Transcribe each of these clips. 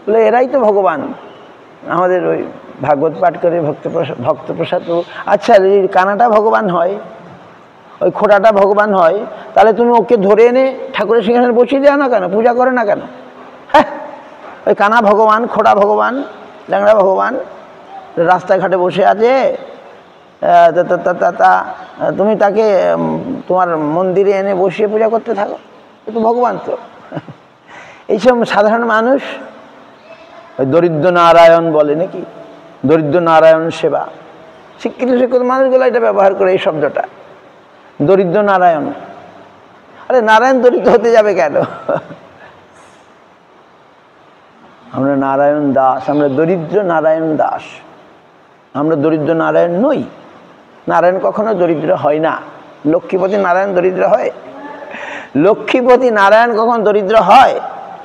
বলে এরাই তো ভগবান। আমাদের ওই ভাগবত পাঠ করে ভক্তপ্রসাদ প্রভু, আচ্ছা এই কানাটা ভগবান হয়, ওই খোঁড়াটা ভগবান হয়, তাহলে তুমি ওকে ধরে এনে ঠাকুরের সিংহাসনে বসিয়ে দেও না কেন, পূজা করো না কেন? হ্যাঁ, ওই কানা ভগবান, খোঁড়া ভগবান, ল্যাংড়া ভগবান রাস্তাঘাটে বসে আছে, তুমি তাকে তোমার মন্দিরে এনে বসিয়ে পূজা করতে থাকো, এ তো ভগবান। তো এইসব সাধারণ মানুষ ওই দরিদ্র নারায়ণ বলে নাকি, দরিদ্র নারায়ণ সেবা, শিক্ষিত মানুষগুলো এটা ব্যবহার করে এই শব্দটা, দরিদ্র নারায়ণ। আরে নারায়ণ দরিদ্র হতে যাবে কেন? আমরা নারায়ণ দাস, আমরা দরিদ্র নারায়ণ দাস, আমরা দরিদ্র নারায়ণ নই। নারায়ণ কখনো দরিদ্র হয় না। লক্ষ্মীপতি নারায়ণ দরিদ্র হয়? লক্ষ্মীপতি নারায়ণ কখন দরিদ্র হয়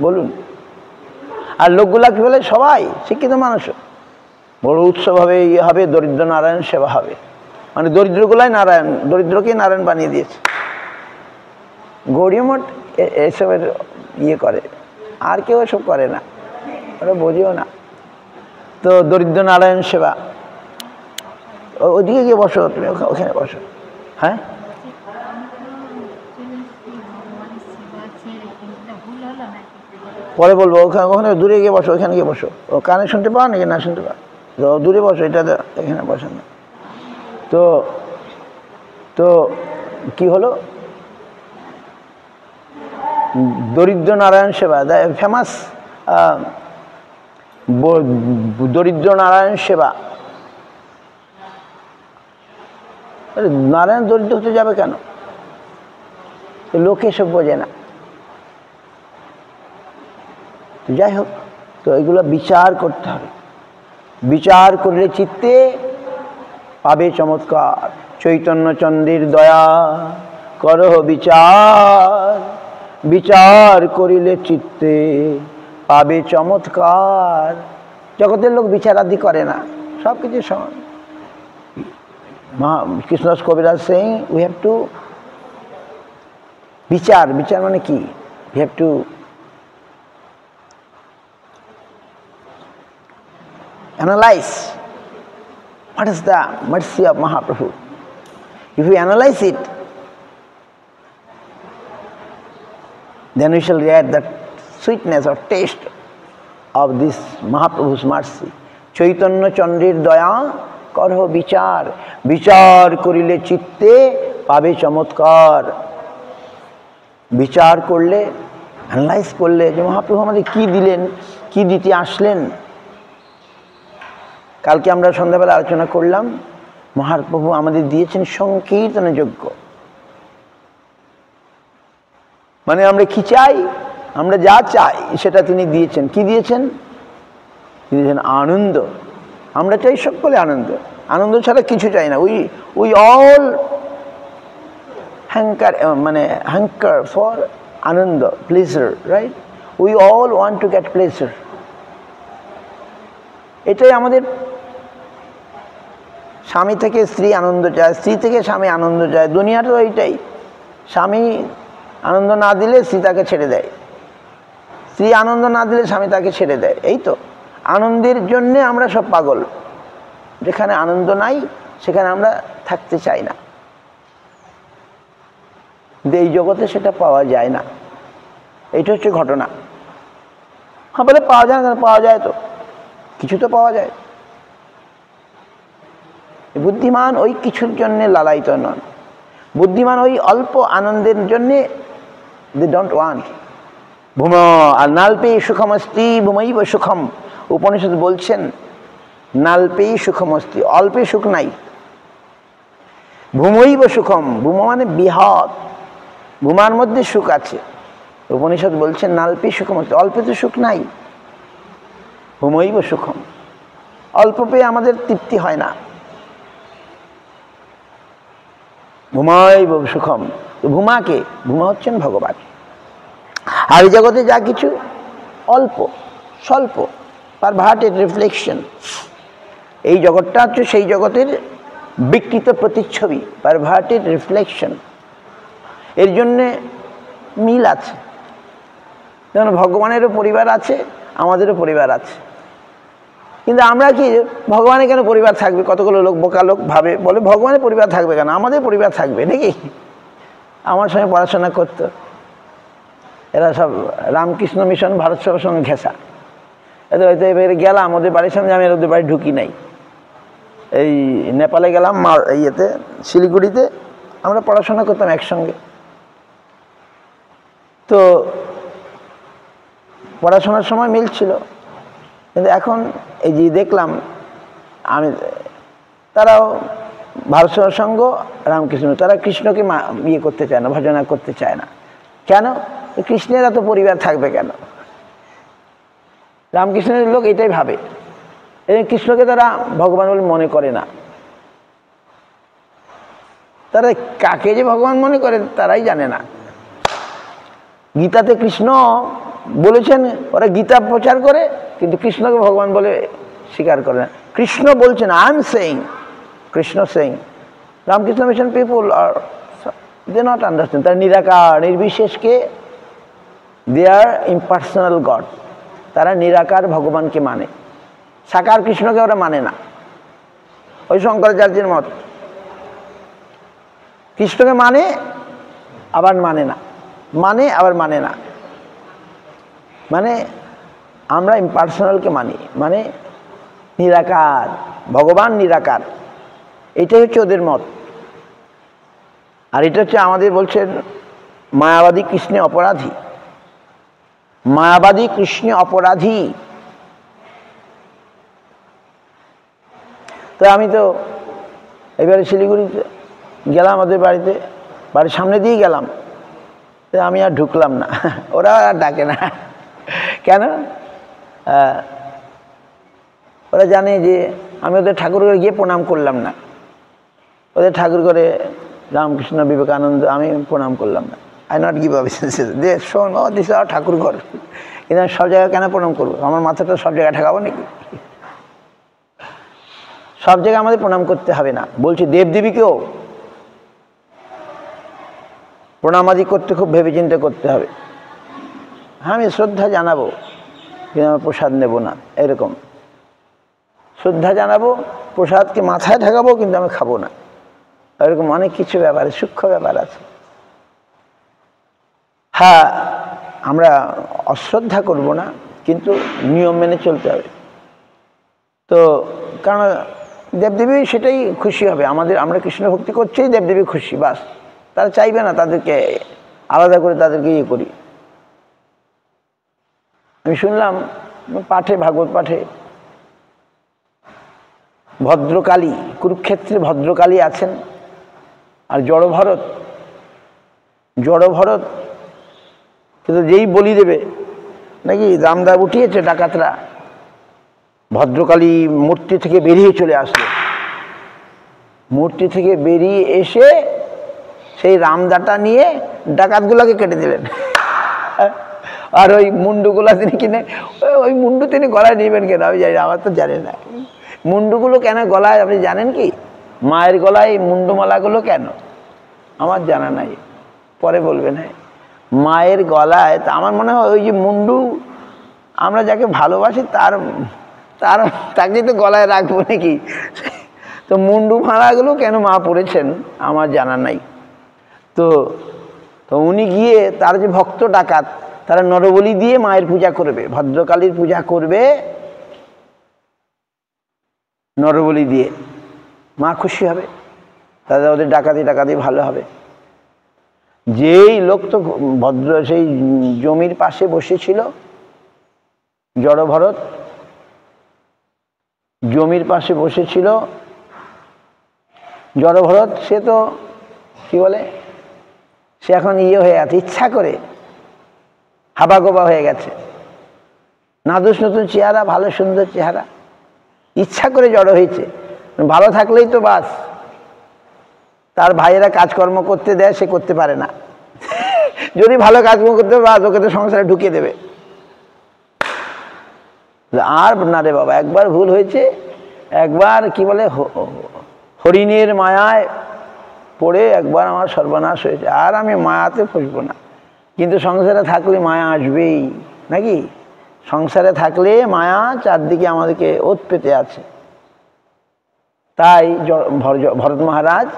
বলুন? আর লোকগুলা কি বলে, সবাই শিক্ষিত মানুষ, বড় উৎসব হবে, ইয়ে হবে, দরিদ্র নারায়ণ সেবা হবে, মানে দরিদ্রগুলাই নারায়ণ, দরিদ্রকেই নারায়ণ বানিয়ে দিয়েছে। গৌড়ীয় মঠ এসবের ইয়ে করে, আর কেউ এসব করে না, ওরা বোঝেও না। তো দরিদ্র নারায়ণ সেবা, ওদিকে গিয়ে বসো, তুমি ওখানে বসো। হ্যাঁ, পরে বলবো, ওখানে দূরে গিয়ে বসো, ওখানে গিয়ে বসো। ও কানে শুনতে পাও নাকি না শুনতে পাও? দূরে বসো, এটা এখানে বসেন না। তো তো কি হলো, দরিদ্র নারায়ণ সেবা, ফেমাস দরিদ্র নারায়ণ সেবা। নারায়ণ দরিদ্র হতে যাবে কেন? লোকে সব বোঝে না। যাই হোক, তো এগুলো বিচার করতে হবে। বিচার করলে চিত্তে পাবে চমৎকার। চৈতন্যচন্দ্রের দয়া করহ বিচার, বিচার করিলে চিত্তে পাবে চমৎকার। জগতের লোক বিচার আদি করে না, সব কিছু সমান। কৃষ্ণদাস কবিরাজ সেইং, উই হ্যাভ টু বিচার। বিচার মানে কি? We have to analyze what is the mercy of Mahaprabhu. If we analyze it, then we shall get the sweetness or taste of this Mahaprabhu's mercy. Chaitanya Chandrir daya karho bichar, bichar korile chitte pabe chamatkar. বিচার করলে, analyse করলে যে মহাপ্রভু আমাদের কি দিলেন, কি দিতে আসলেন। কালকে আমরা সন্ধ্যাবেলা আলোচনা করলাম, মহাপ্রভু আমাদের দিয়েছেন সংকীর্তনের যোগ্য। মানে আমরা কি চাই, আমরা যা চাই সেটা তিনি দিয়েছেন। কি দিয়েছেন? দিয়েছেন আনন্দ। আমরা চাই সকলে আনন্দ, আনন্দ ছাড়া কিছু চাই না। উই অল hanker for আনন্দ, pleasure, right? We all want to get pleasure. এটাই আমাদের। স্বামী থেকে স্ত্রী আনন্দ চায়, স্ত্রী থেকে স্বামী আনন্দ চায়, দুনিয়াটাও এইটাই। স্বামী আনন্দ না দিলে স্ত্রী তাকে ছেড়ে দেয়, স্ত্রী আনন্দ না দিলে স্বামী তাকে ছেড়ে দেয়। এই তো আনন্দের জন্যে আমরা সব পাগল। যেখানে আনন্দ নাই সেখানে আমরা থাকতে চাই না। এই জগতে সেটা পাওয়া যায় না, এইটা হচ্ছে ঘটনা। হ্যাঁ, বলে পাওয়া যায় না, পাওয়া যায় তো, কিছু তো পাওয়া যায়। বুদ্ধিমান ওই কিছুর জন্যে লালায়িত নন। বুদ্ধিমান ওই অল্প আনন্দের জন্যে, দে ডোন্ট ওয়ান্ট। ভূম আর নাল্পে সুখমস্তি ভূমৈব সুখম। উপনিষদ বলছেন নাল্পেই সুখমস্তি, অল্পে সুখ নাই। ভূমৈব সুখম, ভূম মানে বৃহৎ, ভূমার মধ্যে সুখ আছে। উপনিষদ বলছেন নাল্পে সুখমস্তি, অল্পে তো সুখ নাই। ভূমৈব সুখম, অল্প পেয়ে আমাদের তৃপ্তি হয় না। ভূমৈব সুখম, ভূমাকে, ভূমা হচ্ছেন ভগবান। আর এই জগতে যা কিছু অল্প স্বল্প, পারভার্টেড রিফ্লেকশন। এই জগৎটা হচ্ছে সেই জগতের বিকৃত প্রতিচ্ছবি, পারভার্টেড রিফ্লেকশন। এর জন্যে মিল আছে। যেমন ভগবানেরও পরিবার আছে, আমাদেরও পরিবার আছে। কিন্তু আমরা কি ভগবানের কেন পরিবার থাকবে? কতগুলো লোক বোকা লোক ভাবে, বলে ভগবানের পরিবার থাকবে কেন, আমাদের পরিবার থাকবে নাকি। আমার সঙ্গে পড়াশোনা করতো, এরা সব রামকৃষ্ণ মিশন ভারত সভার সঙ্গে ঘেঁষা। এবার গেলাম ওদের বাড়ির সামনে, আমি ওদের বাড়ি ঢুকি নাই। এই নেপালে গেলাম ইয়েতে শিলিগুড়িতে, আমরা পড়াশোনা করতাম একসঙ্গে। তো পড়াশোনার সময় মিল ছিল, কিন্তু এখন এই যে দেখলাম আমি, তারাও ভারত সঙ্গ রামকৃষ্ণ, তারা কৃষ্ণকে ইয়ে করতে চায় না, ভজনা করতে চায় না। কেন? কৃষ্ণের এত পরিবার থাকবে কেন? রামকৃষ্ণের লোক এটাই ভাবে, এই কৃষ্ণকে তারা ভগবান বলে মনে করে না। তারা কাকে যে ভগবান মনে করে তারাই জানে না। গীতাতে কৃষ্ণ বলেছেন, ওরা গীতা প্রচার করে কিন্তু কৃষ্ণকে ভগবান বলে স্বীকার করে না। কৃষ্ণ বলছেন, I am saying, Krishna saying. Ramakrishna mission people are they not understand. তারা নিরাকার নির্বিশেষকে, দে আর ইম্পার্সোনাল গড। তারা নিরাকার ভগবানকে মানে, সাকার কৃষ্ণকে ওরা মানে না। ওই শঙ্করাচার্যের মত কৃষ্ণকে মানে আবার মানে না, মানে আবার মানে না। মানে আমরা ইম্পার্সোনালকে মানি, মানে নিরাকার, ভগবান নিরাকার। এটাই হচ্ছে ওদের মত। আর এটা হচ্ছে আমাদের বলছেন মায়াবাদী কৃষ্ণে অপরাধী, মায়াবাদী কৃষ্ণে অপরাধী। তো আমি তো এবারে শিলিগুড়িতে গেলাম ওদের বাড়িতে, বাড়ির সামনে দিয়েই গেলাম, তো আমি আর ঢুকলাম না, ওরা আর ডাকে না। কেন? ওরা জানে যে আমি ওদের ঠাকুর ঘরে গিয়ে প্রণাম করলাম না। ওদের ঠাকুর ঘরে রামকৃষ্ণ বিবেকানন্দ আমি প্রণাম করলাম না। আই নট গিভ আপ দে শোন, ও দিস আর ঠাকুর ঘর। কিন্তু আমি সব জায়গায় কেন প্রণাম করবো? আমার মাথাটা সব জায়গায় ঠেকাবো নাকি? সব জায়গায় আমাদের প্রণাম করতে হবে না। বলছি দেবদেবীকেও প্রণামাদি করতে খুব ভেবে চিন্তে করতে হবে। হ্যাঁ, আমি শ্রদ্ধা জানাবো কিন্তু আমি প্রসাদ নেব না, এরকম। শ্রদ্ধা জানাবো, প্রসাদকে মাথায় ঠেকাবো কিন্তু আমি খাবো না, এরকম অনেক কিছু ব্যাপার, সূক্ষ্ম ব্যাপার আছে। হ্যাঁ, আমরা অশ্রদ্ধা করব না, কিন্তু নিয়ম মেনে চলতে হবে। তো কারণ দেবদেবী সেটাই খুশি হবে আমাদের, আমরা কৃষ্ণ ভক্তি করছেই দেবদেবী খুশি, বাস। তারা চাইবে না তাদেরকে আলাদা করে তাদেরকে ইয়ে করি। আমি শুনলাম পাঠে, ভাগবত পাঠে, ভদ্রকালী, কুরুক্ষেত্রে ভদ্রকালী আছেন, আর জড়ভরত, জড়ভরত কিন্তু যেই বলি দেবে নাকি দামদার উঠিয়েছে ডাকাতরা, ভদ্রকালী মূর্তি থেকে বেরিয়ে চলে আসলো। মূর্তি থেকে বেরিয়ে এসে সেই রামদাটা নিয়ে ডাকাতগুলোকে কেটে দিলেন। আর ওই মুন্ডুগুলা তিনি কিনে, ওই মুন্ডু তিনি গলায় নেবেন কেন আমি জানি না, আমার তো জানি না। মুন্ডুগুলো কেন গলায় আপনি জানেন কি? মায়ের গলায় মুন্ডুমালাগুলো কেন আমার জানা নাই, পরে বলবেন। হ্যাঁ, মায়ের গলায়, তা আমার মনে হয় ওই যে মুন্ডু, আমরা যাকে ভালোবাসি তার তার তাকে তো গলায় রাখবো নাকি? তো মুন্ডু মালাগুলো কেন মা পড়েছেন আমার জানা নাই। তো তো উনি গিয়ে, তার যে ভক্ত ডাকাত, তারা নরবলি দিয়ে মায়ের পূজা করবে, ভদ্রকালীর পূজা করবে নরবলি দিয়ে, মা খুশি হবে, তাদের ওদের ডাকাতি ডাকাতি ভালো হবে। যেই লোক তো ভদ্র সেই জমির পাশে বসেছিল, জড়ভরত জমির পাশে বসেছিল, জড়ভরত সে তো কি বলে, সে এখন ইয়ে হয়ে গেছে, ইচ্ছা করে হাবাগোবা হয়ে গেছে, নাদুস নতুন চেহারা, ভালো সুন্দর চেহারা, ইচ্ছা করে জড়ো হয়েছে। ভালো থাকলেই তো বাস, তার ভাইয়েরা কাজকর্ম করতে দেয়, সে করতে পারে না। যদি ভালো কাজকর্ম করতে পারে, বাস ওকে তো সংসারে ঢুকিয়ে দেবে। আর না রে বাবা, একবার ভুল হয়েছে, একবার কি বলে হরিণের মায়ায় পড়ে একবার আমার সর্বনাশ হয়েছে। আর আমি মায়াতে ফসবো না, কিন্তু সংসারে থাকলে মায়া আসবেই নাকি? সংসারে থাকলে মায়া চারদিকে আমাদেরকে ওত পেতে আছে। তাই ভরত মহারাজ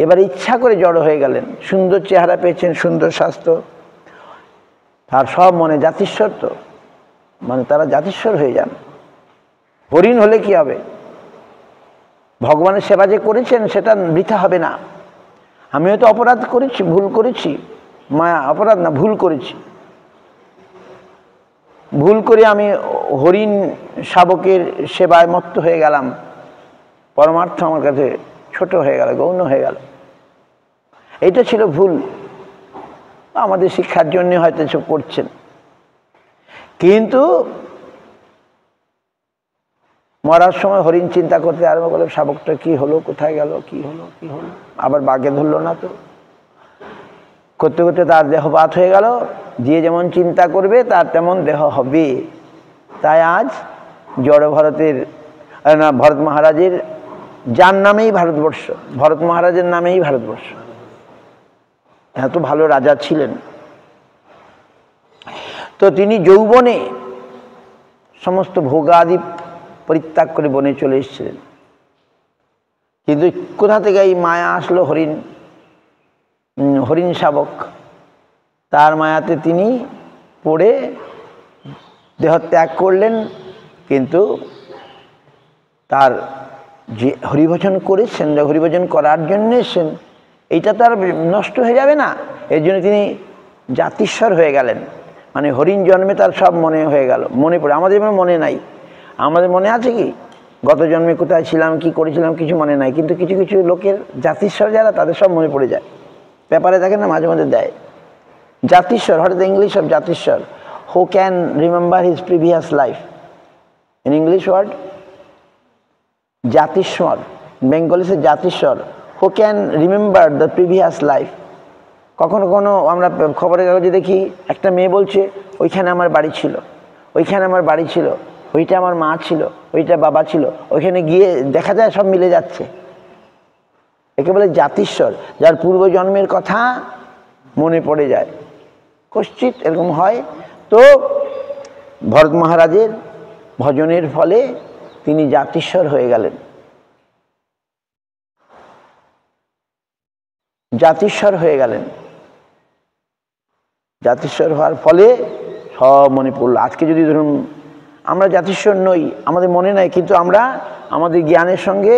এবার ইচ্ছা করে জড়ো হয়ে গেলেন। সুন্দর চেহারা পেয়েছেন, সুন্দর স্বাস্থ্য, আর সব মনে জাতিস্বর, তো মানে তারা জাতিস্বর হয়ে যান। হরিণ হলে কি হবে? ভগবানের সেবা যে করেছেন সেটা বৃথা হবে না। আমিও তো অপরাধ করেছি, ভুল করেছি, মায়া অপরাধ না, ভুল করেছি। ভুল করে আমি হরিণ শাবকের সেবায় মত্ত হয়ে গেলাম, পরমার্থ আমার কাছে ছোট হয়ে গেল, গৌণ হয়ে গেল। এইটা ছিল ভুল। আমাদের শিক্ষার জন্য হয়তো এসব করছেন, কিন্তু মরার সময় হরিণ চিন্তা করতে আরম্ভ করলো, শাবকটা কি হলো, কোথায় গেল, কি হলো, কি হলো, আবার বাঘে ধরলো না তো। করতে করতে তার দেহপাত হয়ে গেল। যে যেমন চিন্তা করবে তার তেমন দেহ হবে। তাই আজ ভরত মহারাজের যার নামেই ভারতবর্ষ, ভরত মহারাজের নামেই ভারতবর্ষ। এত ভালো রাজা ছিলেন। তো তিনি যৌবনে সমস্ত ভোগাদি পরিত্যাগ করে বনে চলে এসেছিলেন। কিন্তু কোথা থেকে এই মায়া আসলো? হরিণ শাবক, তার মায়াতে তিনি পড়ে দেহ ত্যাগ করলেন। কিন্তু তার যে হরিভজন করেছেন, হরিভজন করার জন্য এসেছেন, এইটা তো আর নষ্ট হয়ে যাবে না। এর জন্য তিনি জাতিস্বর হয়ে গেলেন। মানে হরিণ জন্মে তার সব মনে হয়ে গেল, মনে পড়ে। আমাদের মনে নাই। আমাদের মনে আছে কি গত জন্মে কোথায় ছিলাম, কি করেছিলাম, কিছু মনে নাই। কিন্তু কিছু কিছু লোকের জাতিস্বর যারা, তাদের সব মনে পড়ে যায়। পেপারে দেখেন না, মাঝে মাঝে দেয় জাতিস্বর। What is the English of জাতিস্বর? Who can remember his previous life? In English word জাতিস্বর, বেঙ্গলি সে জাতিস্বর। Who can remember the previous life? কখনো কখনো আমরা খবরের কাগজে দেখি একটা মেয়ে বলছে, ওইখানে আমার বাড়ি ছিল, ওইখানে আমার বাড়ি ছিল, ওইটা আমার মা ছিল, ওইটা বাবা ছিল। ওইখানে গিয়ে দেখা যায় সব মিলে যাচ্ছে। একে বলে জাতিস্বর, যার পূর্বজন্মের কথা মনে পড়ে যায়। কশ্চিৎ এরকম হয়। তো ভরত মহারাজের ভজনের ফলে তিনি জাতিস্বর হয়ে গেলেন। জাতিস্বর হয়ে গেলেন। জাতিস্বর হওয়ার ফলে সব মনে পড়লো। আজকে যদি ধরুন আমরা জাতিস্বর নই, আমাদের মনে নাই, কিন্তু আমরা আমাদের জ্ঞানের সঙ্গে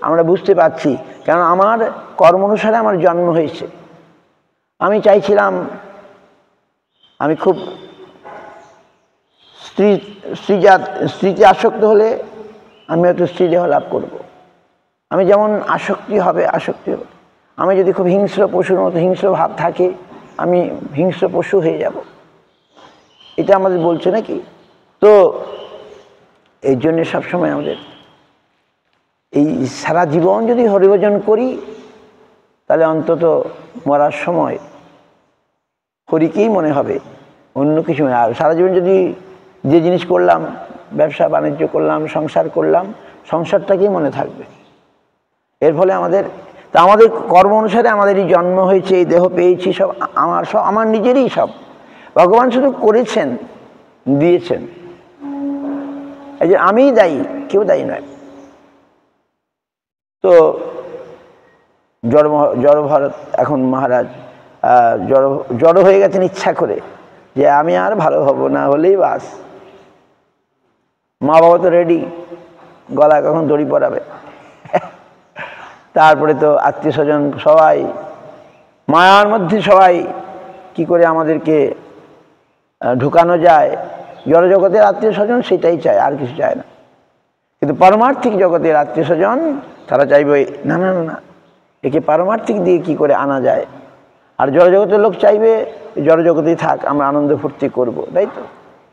আমরা বুঝতে পারছি, কারণ আমার কর্ম অনুসারে আমার জন্ম হয়েছে। আমি চাইছিলাম, আমি খুব স্ত্রীতে আসক্ত হলে আমি হয়তো স্ত্রী দেহ লাভ করব। আমি যেমন আসক্তি হবে। আমি যদি খুব হিংস্র পশুর মতো হিংস্র ভাব থাকে, আমি হিংস্র পশু হয়ে যাব। এটা আমাদের বলছে নাকি? তো এই জন্যে সবসময় আমাদের এই সারা জীবন যদি হরিভজন করি, তাহলে অন্তত মরার সময় হরিকেই মনে হবে, অন্য কিছু নয়। আর সারা জীবন যদি যে জিনিস করলাম, ব্যবসা বাণিজ্য করলাম, সংসার করলাম, সংসারটাকেই মনে থাকবে। এর ফলে আমাদের কর্ম অনুসারে আমাদের এই জন্ম হয়েছে, এই দেহ পেয়েছি, সব আমার নিজেরই। সব ভগবান শুধু করেছেন, দিয়েছেন। এই যে আমিই দায়ী, কেউ দায়ী নয়। তো জড়ভরত এখন মহারাজ জড়ো হয়ে গেছেন ইচ্ছা করে, যে আমি আর ভালো হব না, হলেই বাস। মা বাবা তো রেডি, গলায় কখন দড়ি পরাবে। তারপরে তো আত্মীয় স্বজন সবাই মায়ার মধ্যে, সবাই কি করে আমাদেরকে ঢুকানো যায়। জড়জগতের আত্মীয় স্বজন সেটাই চায়, আর কিছু চায় না। কিন্তু পারমার্থিক জগতের আত্মীয় স্বজন তারা চাইবে না না না, একে পারমার্থিক দিয়ে কি করে আনা যায়। আর জড়জগতের লোক চাইবে জড়জগতেই থাক, আমরা আনন্দ ফুর্তি করবো, তাই তো?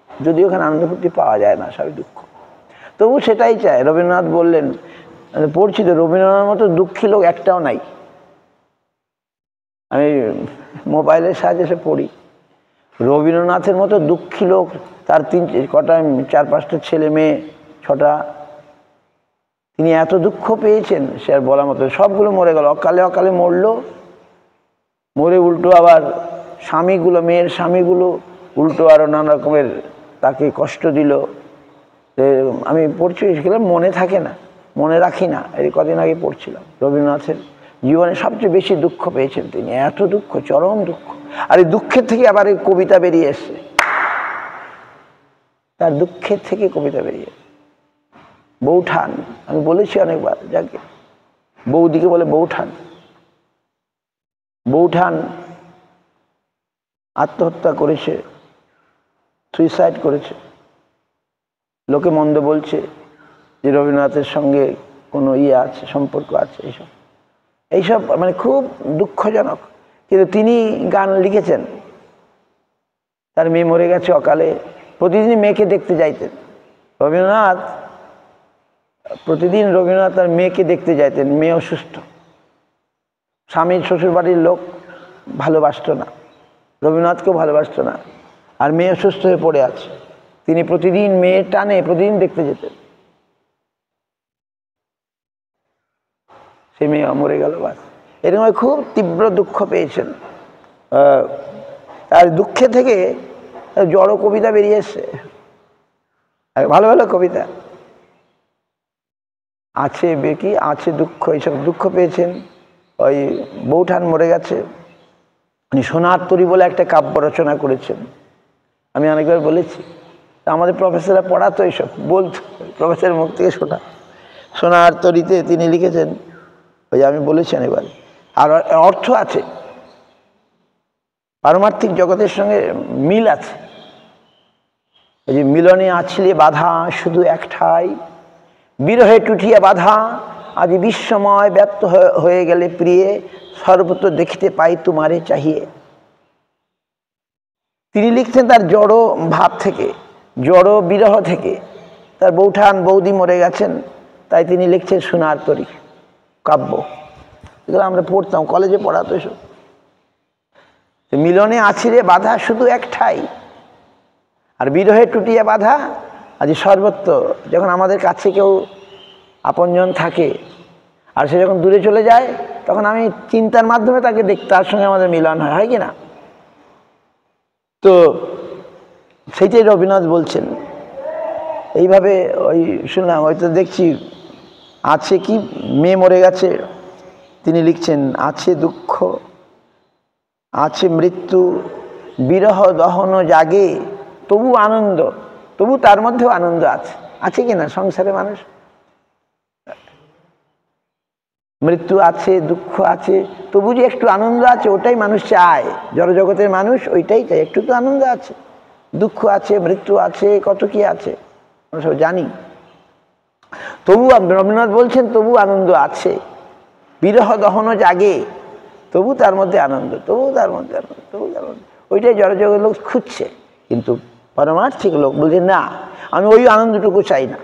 যদিও ওখানে আনন্দ ফুর্তি পাওয়া যায় না, সবই দুঃখ। তবু সেটাই চায়। রবীন্দ্রনাথ বললেন, পড়ছি তো, রবীন্দ্রনাথের মতো দুঃখী লোক একটাও নাই। আমি মোবাইলের সাহায্যে সে পড়ি, রবীন্দ্রনাথের মতো দুঃখী লোক, তার 4-5টা ছেলে মেয়ে, 6টা, তিনি এত দুঃখ পেয়েছেন সে আর বলার মতো। সবগুলো মরে গেল, অকালে মরলো। মরে উল্টো আবার মেয়ের স্বামীগুলো উল্টো আরো নানা রকমের তাকে কষ্ট দিল। আমি পড়ছি গেলাম, মনে থাকে না, মনে রাখি না। এই কদিন আগে পড়ছিলাম রবীন্দ্রনাথের জীবনে সবচেয়ে বেশি দুঃখ পেয়েছেন তিনি, এত দুঃখ, চরম দুঃখ। আর এই দুঃখের থেকে আবার এই কবিতা বেরিয়ে এসছে, তার দুঃখের থেকে কবিতা বেরিয়ে এসছে। বৌঠান, আমি বলেছি অনেকবার, যাকে বৌদিকে বলে বৌঠান, বৌঠান আত্মহত্যা করেছে, সুইসাইড করেছে। লোকে মন্দ বলছে যে রবীন্দ্রনাথের সঙ্গে কোনো আছে, সম্পর্ক আছে, এইসব মানে খুব দুঃখজনক। কিন্তু তিনি গান লিখেছেন, তার মেয়ে মরে গেছে অকালে, প্রতিদিন মেয়েকে দেখতে যাইতেন রবীন্দ্রনাথ, প্রতিদিন রবীন্দ্রনাথ তার মেয়েকে দেখতে যাইতেন। মেয়ে অসুস্থ, স্বামীর শ্বশুর বাড়ির লোক ভালোবাসত না, রবীন্দ্রনাথকেও ভালোবাসত না, আর মেয়ে অসুস্থ হয়ে পড়ে আছে। তিনি প্রতিদিন মেয়ের টানে প্রতিদিন দেখতে যেতেন। সে মেয়ে মরে গেল, বাস। এরকম খুব তীব্র দুঃখ পেয়েছেন। আর দুঃখে থেকে জড় কবিতা বেরিয়ে এসছে, ভালো ভালো কবিতা আছে, বেকি আছে, দুঃখ, এইসব দুঃখ পেয়েছেন। ওই বৌঠান মরে গেছে, উনি সোনার তরী বলে একটা কাব্য রচনা করেছেন। আমি অনেকবার বলেছি, আমাদের প্রফেসররা পড়াতো, এইসব বলতো, প্রফেসরের মুখ থেকে শোনা। সোনার তরীতে তিনি লিখেছেন, ওই আমি বলেছি অনেকবার। আর অর্থ আছে, পারমার্থিক জগতের সঙ্গে মিল আছে। এই যে মিলনে আছলে বাধা শুধু একটাই, বিরহে টুটিয়া বাধা আজ বিশ্বময় ব্যপ্ত হয়ে গেলে প্রিয়ে, সর্বত্র দেখিতে পাই তোমারে চাহিয়ে। তিনি লিখছেন তার জড় ভাব থেকে, জড় বিরহ থেকে। তার বৌঠান বৌদি মরে গেছেন, তাই তিনি লিখছেন সোনার তরী কাব্য। এগুলো আমরা পড়তাম, কলেজে পড়াতো এসব। মিলনে আছিরে বাধা শুধু একটাই, আর বিরহে টুটিয়া বাধা আজ সর্বত্র। যখন আমাদের কাছে কেউ আপনজন থাকে আর সে যখন দূরে চলে যায়, তখন আমি চিন্তার মাধ্যমে তাকে দেখি, তার সঙ্গে আমাদের মিলন হয়, হয় কি না? তো সেইটাই রবীন্দ্রনাথ বলছেন। এইভাবে ওই শুনলাম, হয়তো দেখছি আছে কি, মেয়ে মরে গেছে, তিনি লিখছেন আছে দুঃখ, আছে মৃত্যু, বিরহ দহন জাগে, তবু আনন্দ, তবু তার মধ্যেও আনন্দ আছে। আছে কি না সংসারে মানুষ? মৃত্যু আছে, দুঃখ আছে, তবু যে একটু আনন্দ আছে, ওটাই মানুষ চায়। জড়জগতের মানুষ ওইটাই চায়, একটু তো আনন্দ আছে। দুঃখ আছে, মৃত্যু আছে, কত কি আছে আমরা সব জানি। তবু রবীন্দ্রনাথ বলছেন তবু আনন্দ আছে, বিরহ দহন জাগে, তবু তার মধ্যে আনন্দ, তবু তার মধ্যে আনন্দ, তবু তার মধ্যে। ওইটাই জড়জগতের লোক খুঁজছে। কিন্তু পারমার্থিক লোক বলছে না, আমি ওই আনন্দটুকু চাই না,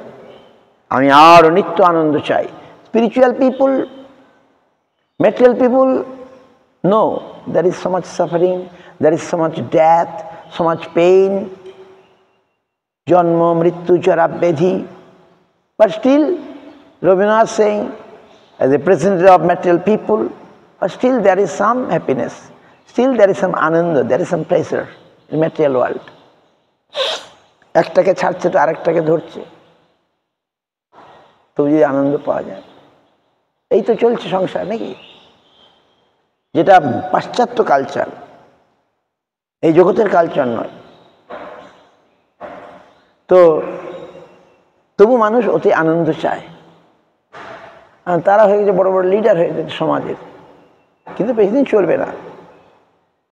আমি আরও নিত্য আনন্দ চাই। Spiritual people, material people, no, there is so much suffering, there is so much death, so much pain, জন্ম মৃত্যু জরা ব্যাধি, but still Rabindranath saying as a representative of material people, but still there is some happiness, still there is some ananda, there is some pleasure in material world. একটাকে ছাড়ছে তো আরেকটাকে ধরছে, তবু যদি আনন্দ পাওয়া যায়। এই তো চলছে সংসার নাকি, যেটা পাশ্চাত্য কালচার, এই জগতের কালচার নয়। তো তবু মানুষ অতি আনন্দ চায়। তারা হয়ে গেছে বড় বড় লিডার হয়ে গেছে সমাজের, কিন্তু বেশি দিন চলবে না।